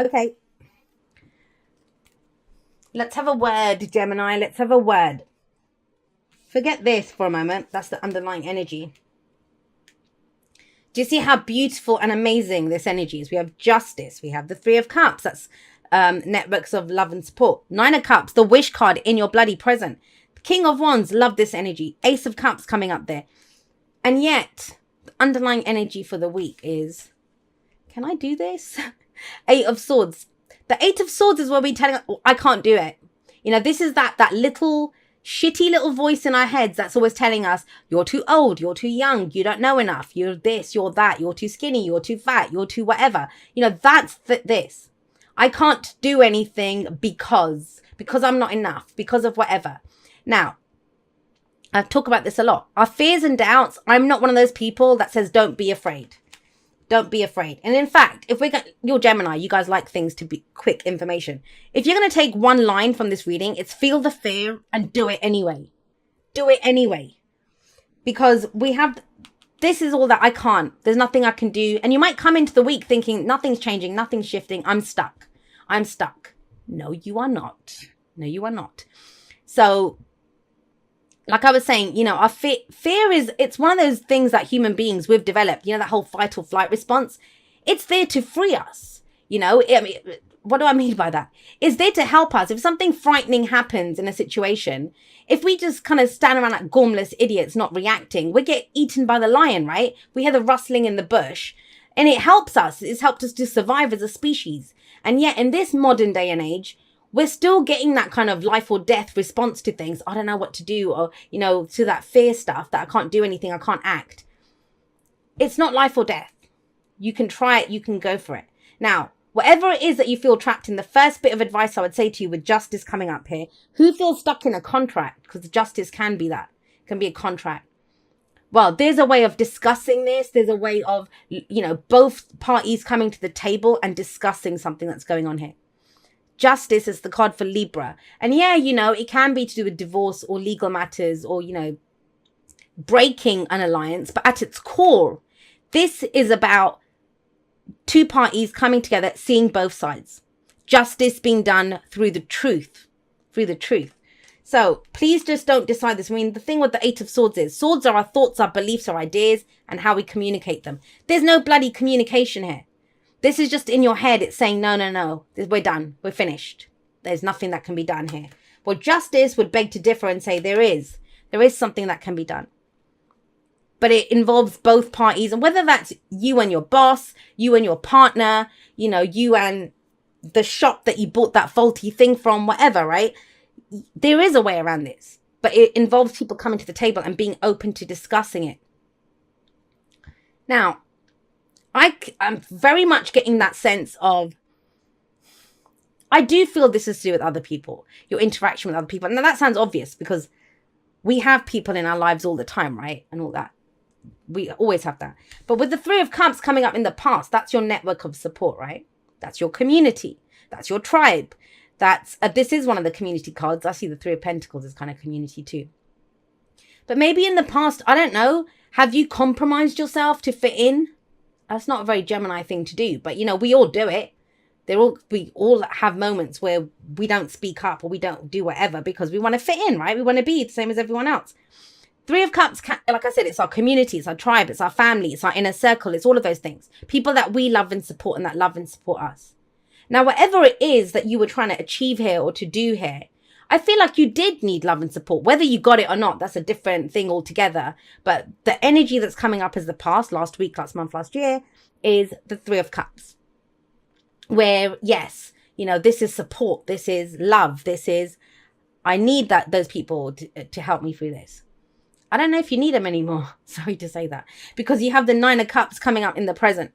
Okay. Let's have a word, Gemini. Let's have a word. Forget this for a moment. That's the underlying energy. Do you see how beautiful and amazing this energy is? We have justice. We have the Three of Cups. That's networks of love and support. Nine of Cups, the wish card in your bloody present. King of Wands, love this energy. Ace of Cups coming up there. And yet, the underlying energy for the week is, can I do this? Eight of Swords. The Eight of Swords is where we're telling, oh, I can't do it. You know, this is that little shitty little voice in our heads that's always telling us, you're too old, you're too young, you don't know enough, you're this, you're that, you're too skinny, you're too fat, you're too whatever. You know, that's this. I can't do anything because I'm not enough, because of whatever. Now, I've talked about this a lot. Our fears and doubts, I'm not one of those people that says, don't be afraid. Don't be afraid. And in fact, if you're Gemini, you guys like things to be quick information. If you're going to take one line from this reading, it's feel the fear and do it anyway. Do it anyway. Because this is all that I can't. There's nothing I can do. And you might come into the week thinking nothing's changing, nothing's shifting. I'm stuck. No, you are not. No, you are not. So, like I was saying, you know, our fear is, it's one of those things that human beings, we've developed, you know, that whole fight or flight response. It's there to free us. You know, I mean, what do I mean by that? It's there to help us. If something frightening happens in a situation, if we just kind of stand around like gormless idiots, not reacting, we get eaten by the lion, right? We hear the rustling in the bush and it helps us. It's helped us to survive as a species. And yet in this modern day and age, we're still getting that kind of life or death response to things. I don't know what to do, or, you know, to that fear stuff that I can't do anything, I can't act. It's not life or death. You can try it, you can go for it. Now, whatever it is that you feel trapped in, the first bit of advice I would say to you with justice coming up here, who feels stuck in a contract? Because justice can be that, can be a contract. Well, there's a way of discussing this. There's a way of, you know, both parties coming to the table and discussing something that's going on here. Justice is the card for Libra. And yeah, you know, it can be to do with divorce or legal matters or, you know, breaking an alliance. But at its core, this is about two parties coming together, seeing both sides. Justice being done through the truth. So please just don't decide this. I mean, the thing with the Eight of Swords is, swords are our thoughts, our beliefs, our ideas, and how we communicate them. There's no bloody communication here. This is just in your head. It's saying, no, we're done. We're finished. There's nothing that can be done here. Well, justice would beg to differ and say there is something that can be done. But it involves both parties. And whether that's you and your boss, you and your partner, you know, you and the shop that you bought that faulty thing from, whatever, right? There is a way around this. But it involves people coming to the table and being open to discussing it. Now, I'm very much getting that sense of, I do feel this is to do with other people, your interaction with other people. Now that sounds obvious because we have people in our lives all the time, right? And all that. We always have that. But with the Three of Cups coming up in the past, that's your network of support, right? That's your community. That's your tribe. This is one of the community cards. I see the Three of Pentacles as kind of community too. But maybe in the past, I don't know, have you compromised yourself to fit in? That's not a very Gemini thing to do, but you know, we all do it. We all have moments where we don't speak up or we don't do whatever because we want to fit in, right? We want to be the same as everyone else. Three of Cups, like I said, it's our community, it's our tribe, it's our family, it's our inner circle, it's all of those things. People that we love and support and that love and support us. Now, whatever it is that you were trying to achieve here or to do here, I feel like you did need love and support. Whether you got it or not, that's a different thing altogether. But the energy that's coming up as the past, last week, last month, last year, is the Three of Cups. Where, yes, you know, this is support. This is love. This is, I need those people to help me through this. I don't know if you need them anymore. Sorry to say that. Because you have the Nine of Cups coming up in the present.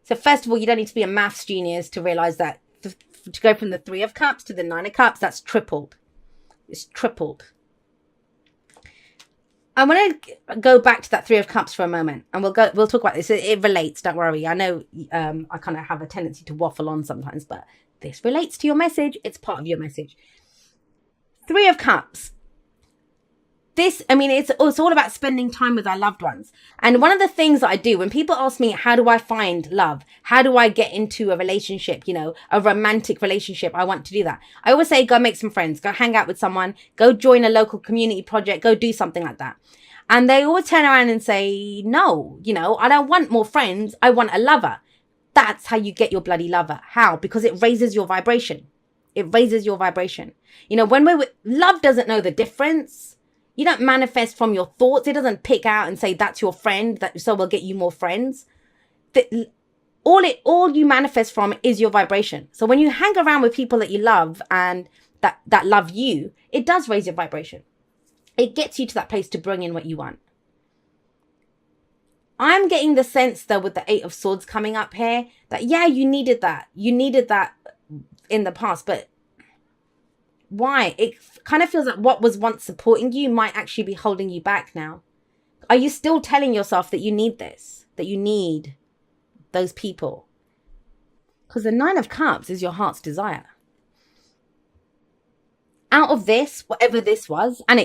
So first of all, you don't need to be a maths genius to realize that to go from the Three of Cups to the Nine of Cups, that's tripled. It's tripled. I want to go back to that Three of Cups for a moment, and we'll talk about this. It relates, don't worry. I know I kind of have a tendency to waffle on sometimes, but this relates to your message. It's part of your message. Three of Cups. It's all about spending time with our loved ones. And one of the things that I do when people ask me, how do I find love? How do I get into a relationship, a romantic relationship? I want to do that. I always say, go make some friends, go hang out with someone, go join a local community project, go do something like that. And they always turn around and say, no, I don't want more friends. I want a lover. That's how you get your bloody lover. How? Because it raises your vibration. It raises your vibration. Love doesn't know the difference. You don't manifest from your thoughts. It doesn't pick out and say that's your friend, so we'll get you more friends. All you manifest from is your vibration. So when you hang around with people that you love and that love you, it does raise your vibration. It gets you to that place to bring in what you want. I'm getting the sense, though, with the 8 of Swords coming up here, that, yeah, you needed that. You needed that in the past, but why? It kind of feels like what was once supporting you might actually be holding you back now. Are you still telling yourself that you need this? That you need those people? Because the 9 of Cups is your heart's desire. Out of this, whatever this was, and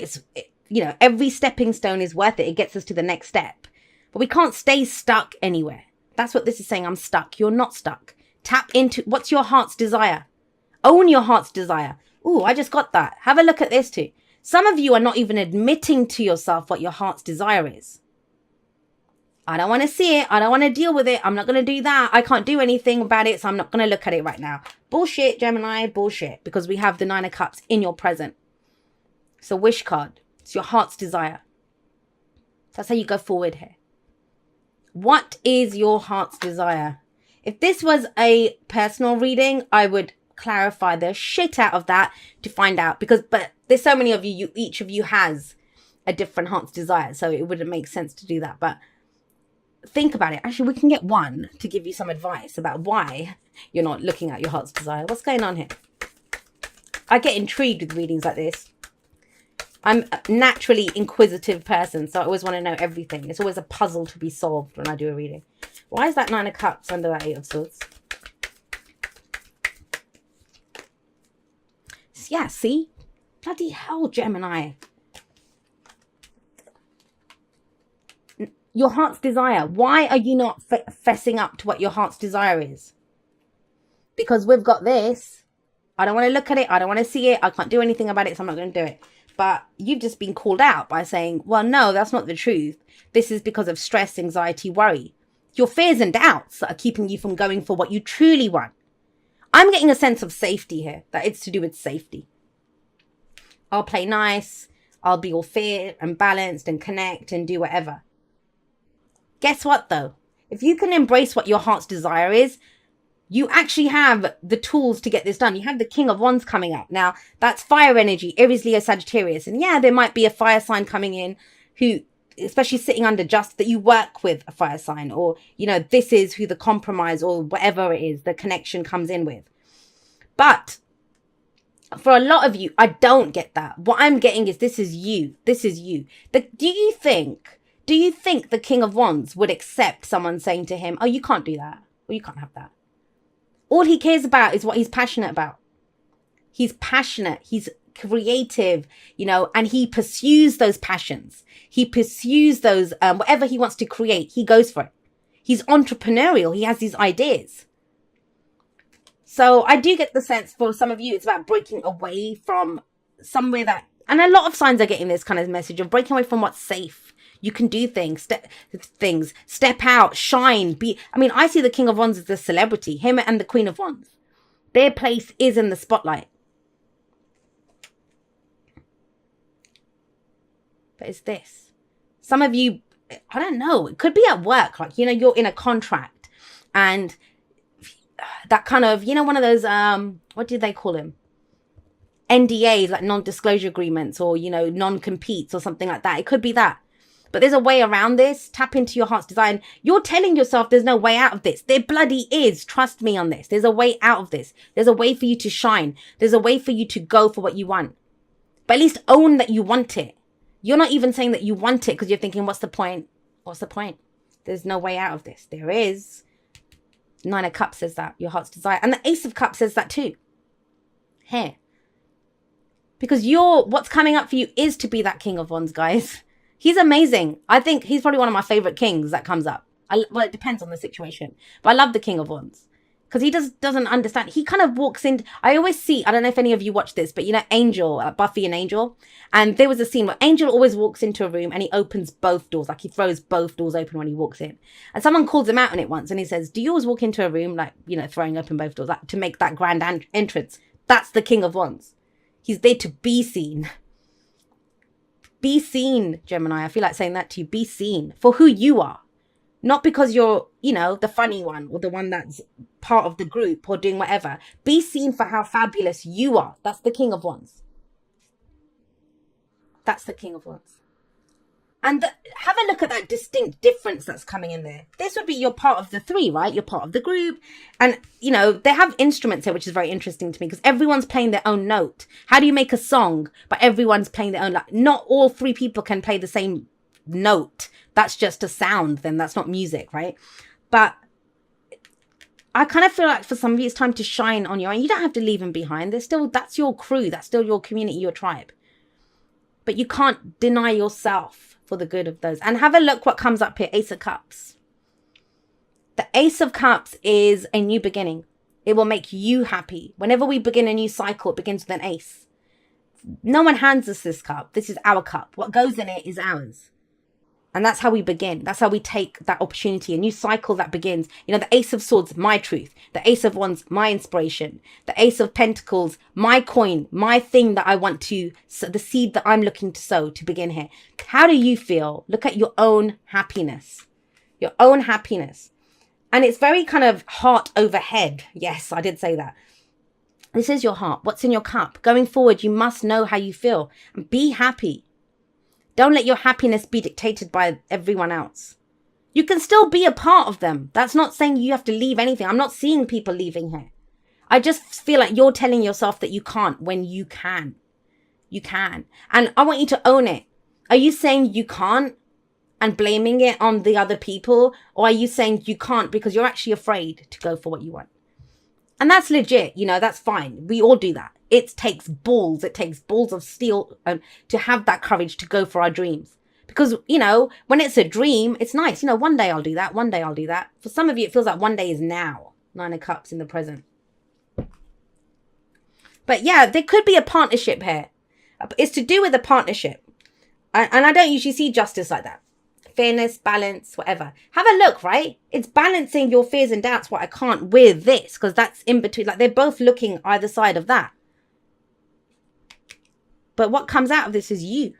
every stepping stone is worth it. It gets us to the next step. But we can't stay stuck anywhere. That's what this is saying. I'm stuck. You're not stuck. Tap into what's your heart's desire. Own your heart's desire. Ooh, I just got that. Have a look at this too. Some of you are not even admitting to yourself what your heart's desire is. I don't want to see it. I don't want to deal with it. I'm not going to do that. I can't do anything about it, so I'm not going to look at it right now. Bullshit, Gemini, bullshit. Because we have the 9 of Cups in your present. It's a wish card. It's your heart's desire. That's how you go forward here. What is your heart's desire? If this was a personal reading, I would clarify the shit out of that to find out, but there's so many of you, each of you has a different heart's desire, so it wouldn't make sense to do that. But think about it. Actually, we can get one to give you some advice about why you're not looking at your heart's desire. What's going on here? I get intrigued with readings like this. I'm a naturally inquisitive person, so I always want to know everything. It's always a puzzle to be solved when I do a reading. Why is that 9 of Cups under that 8 of Swords? Yeah, see? Bloody hell, Gemini. Your heart's desire. Why are you not fessing up to what your heart's desire is? Because we've got this. I don't want to look at it. I don't want to see it. I can't do anything about it, so I'm not going to do it. But you've just been called out by saying, well, no, that's not the truth. This is because of stress, anxiety, worry. Your fears and doubts that are keeping you from going for what you truly want. I'm getting a sense of safety here, that it's to do with safety. I'll play nice. I'll be all fair and balanced and connect and do whatever. Guess what, though? If you can embrace what your heart's desire is, you actually have the tools to get this done. You have the King of Wands coming up. Now, that's fire energy, Aries, Leo, Sagittarius. And yeah, there might be a fire sign coming in who, especially sitting under just that you work with a fire sign, or, this is who the compromise or whatever it is, the connection comes in with. But for a lot of you, I don't get that. What I'm getting is this is you. This is you. Do you think the King of Wands would accept someone saying to him, oh, you can't do that, or you can't have that? All he cares about is what he's passionate about. He's passionate. He's creative, and he pursues those passions. He pursues those, whatever he wants to create, he goes for it. He's entrepreneurial. He has these ideas. So I do get the sense for some of you, it's about breaking away from somewhere that, and a lot of signs are getting this kind of message of breaking away from what's safe. You can do things, step out, shine, I see the King of Wands as a celebrity, him and the Queen of Wands. Their place is in the spotlight. But it's this. Some of you, I don't know, it could be at work, like, you're in a contract and that kind of, one of those, what do they call them? NDAs, like non-disclosure agreements, or, non-competes or something like that. It could be that. But there's a way around this. Tap into your heart's desire. You're telling yourself there's no way out of this. There bloody is. Trust me on this. There's a way out of this. There's a way for you to shine. There's a way for you to go for what you want. But at least own that you want it. You're not even saying that you want it because you're thinking, what's the point? What's the point? There's no way out of this. There is. 9 of Cups says that. Your heart's desire. And the Ace of Cups says that too. Here. Because what's coming up for you is to be that King of Wands, guys. He's amazing. I think he's probably one of my favorite kings that comes up. Well, it depends on the situation. But I love the King of Wands. Because he doesn't understand. He kind of walks in. I always see, I don't know if any of you watch this, but you know Angel, Buffy and Angel. And there was a scene where Angel always walks into a room and he opens both doors. Like he throws both doors open when he walks in. And someone calls him out on it once and he says, do you always walk into a room like, you know, throwing open both doors like, to make that grand entrance? That's the King of Wands. He's there to be seen. Be seen, Gemini. I feel like saying that to you. Be seen for who you are. Not because you're, you know, the funny one or the one that's part of the group or doing whatever. Be seen for how fabulous you are. That's the King of Wands. That's the King of Wands. And have a look at that distinct difference that's coming in there. This would be you're part of the three, right? You're part of the group. And, you know, they have instruments here, which is very interesting to me because everyone's playing their own note. How do you make a song, but everyone's playing their own? Like, not all three people can play the same note. That's just a sound, then that's not music, right? But I kind of feel like for some of you it's time to shine on your own. You don't have to leave them behind. That's your crew, that's still your community, your tribe. But you can't deny yourself for the good of those. And have a look what comes up here. Ace of Cups. The Ace of Cups is a new beginning. It will make you happy. Whenever we begin a new cycle, it begins with an ace. No one hands us this cup. This is our cup. What goes in it is ours. And that's how we begin. That's how we take that opportunity, a new cycle that begins. You know, the Ace of Swords, my truth. The Ace of Wands, my inspiration. The Ace of Pentacles, my coin, my thing that I want to, the seed that I'm looking to sow to begin here. How do you feel? Look at your own happiness. Your own happiness. And it's very kind of heart over head. Yes, I did say that. This is your heart. What's in your cup? Going forward, you must know how you feel. And be happy. Don't let your happiness be dictated by everyone else. You can still be a part of them. That's not saying you have to leave anything. I'm not seeing people leaving here. I just feel like you're telling yourself that you can't when you can. You can. And I want you to own it. Are you saying you can't and blaming it on the other people? Or are you saying you can't because you're actually afraid to go for what you want? And that's legit. You know, that's fine. We all do that. It takes balls. It takes balls of steel to have that courage to go for our dreams. Because, you know, when it's a dream, it's nice. You know, one day I'll do that. One day I'll do that. For some of you, it feels like one day is now. 9 of Cups in the present. But yeah, there could be a partnership here. It's to do with a partnership. And I don't usually see justice like that. Fairness, balance, whatever. Have a look, right? It's balancing your fears and doubts, what I can't, with this. Because that's in between. Like, they're both looking either side of that. But what comes out of this is you.